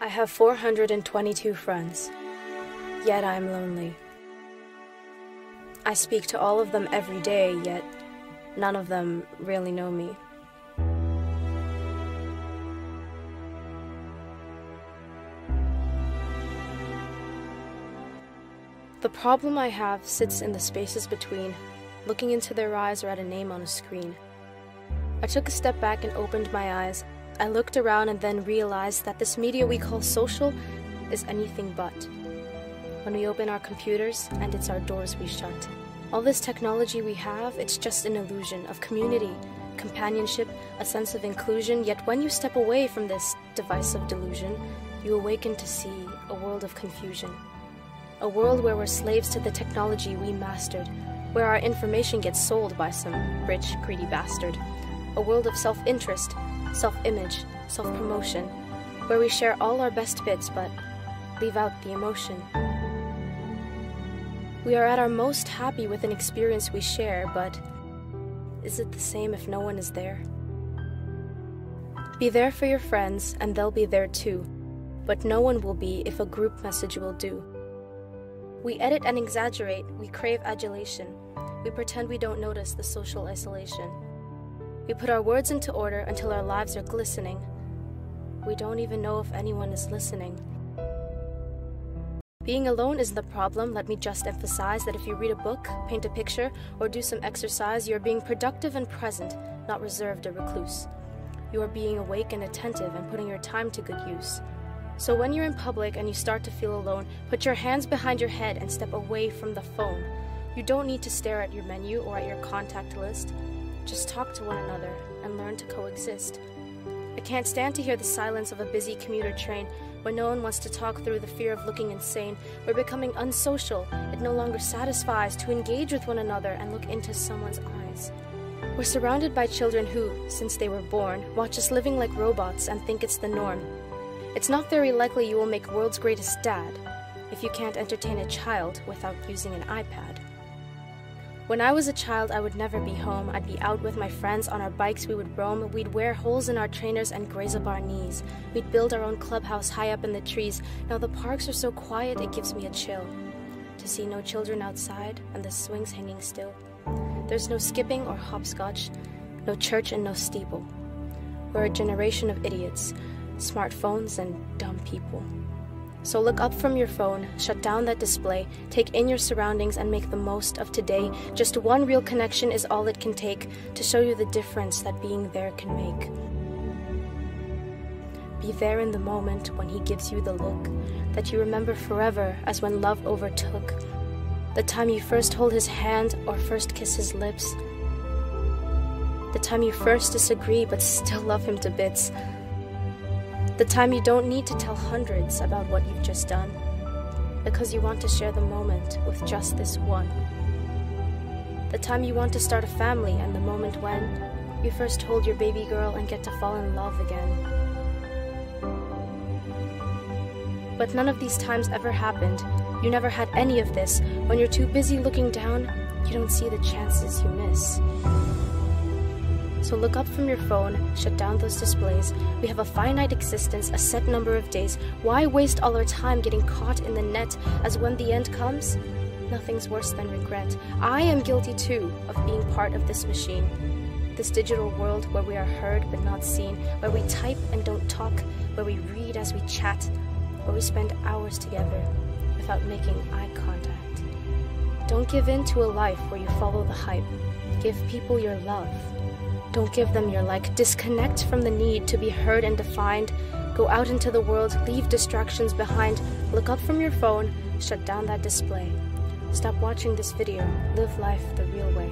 I have 422 friends, yet I am lonely. I speak to all of them every day, yet none of them really know me. The problem I have sits in the spaces between, looking into their eyes or at a name on a screen. I took a step back and opened my eyes. I looked around and then realized that this media we call social is anything but. When we open our computers, and it's our doors we shut. All this technology we have, it's just an illusion of community, companionship, a sense of inclusion, yet when you step away from this divisive delusion, you awaken to see a world of confusion. A world where we're slaves to the technology we mastered, where our information gets sold by some rich, greedy bastard. A world of self-interest, self-image, self-promotion, where we share all our best bits but leave out the emotion. We are at our most happy with an experience we share, but is it the same if no one is there? Be there for your friends and they'll be there too, but no one will be if a group message will do. We edit and exaggerate, we crave adulation, we pretend we don't notice the social isolation. We put our words into order until our lives are glistening. We don't even know if anyone is listening. Being alone isn't the problem. Let me just emphasize that if you read a book, paint a picture, or do some exercise, you're being productive and present, not reserved or recluse. You are being awake and attentive and putting your time to good use. So when you're in public and you start to feel alone, put your hands behind your head and step away from the phone. You don't need to stare at your menu or at your contact list. Just talk to one another and learn to coexist. I can't stand to hear the silence of a busy commuter train when no one wants to talk through the fear of looking insane. We're becoming unsocial. It no longer satisfies to engage with one another and look into someone's eyes. We're surrounded by children who, since they were born, watch us living like robots and think it's the norm. It's not very likely you will make world's greatest dad if you can't entertain a child without using an iPad. When I was a child, I would never be home. I'd be out with my friends on our bikes, we would roam. We'd wear holes in our trainers and graze up our knees. We'd build our own clubhouse high up in the trees. Now the parks are so quiet, it gives me a chill. To see no children outside and the swings hanging still. There's no skipping or hopscotch, no church and no steeple. We're a generation of idiots, smartphones and dumb people. So look up from your phone, shut down that display, take in your surroundings and make the most of today. Just one real connection is all it can take to show you the difference that being there can make. Be there in the moment when he gives you the look that you remember forever as when love overtook. The time you first hold his hand or first kiss his lips. The time you first disagree but still love him to bits. The time you don't need to tell hundreds about what you've just done, because you want to share the moment with just this one. The time you want to start a family and the moment when you first hold your baby girl and get to fall in love again. But none of these times ever happened. You never had any of this. When you're too busy looking down, you don't see the chances you miss. So look up from your phone, shut down those displays. We have a finite existence, a set number of days. Why waste all our time getting caught in the net, as when the end comes, nothing's worse than regret. I am guilty too of being part of this machine. This digital world where we are heard but not seen, where we type and don't talk, where we read as we chat, where we spend hours together without making eye contact. Don't give in to a life where you follow the hype. Give people your love. Don't give them your like. Disconnect from the need to be heard and defined. Go out into the world, leave distractions behind. Look up from your phone, shut down that display. Stop watching this video, live life the real way.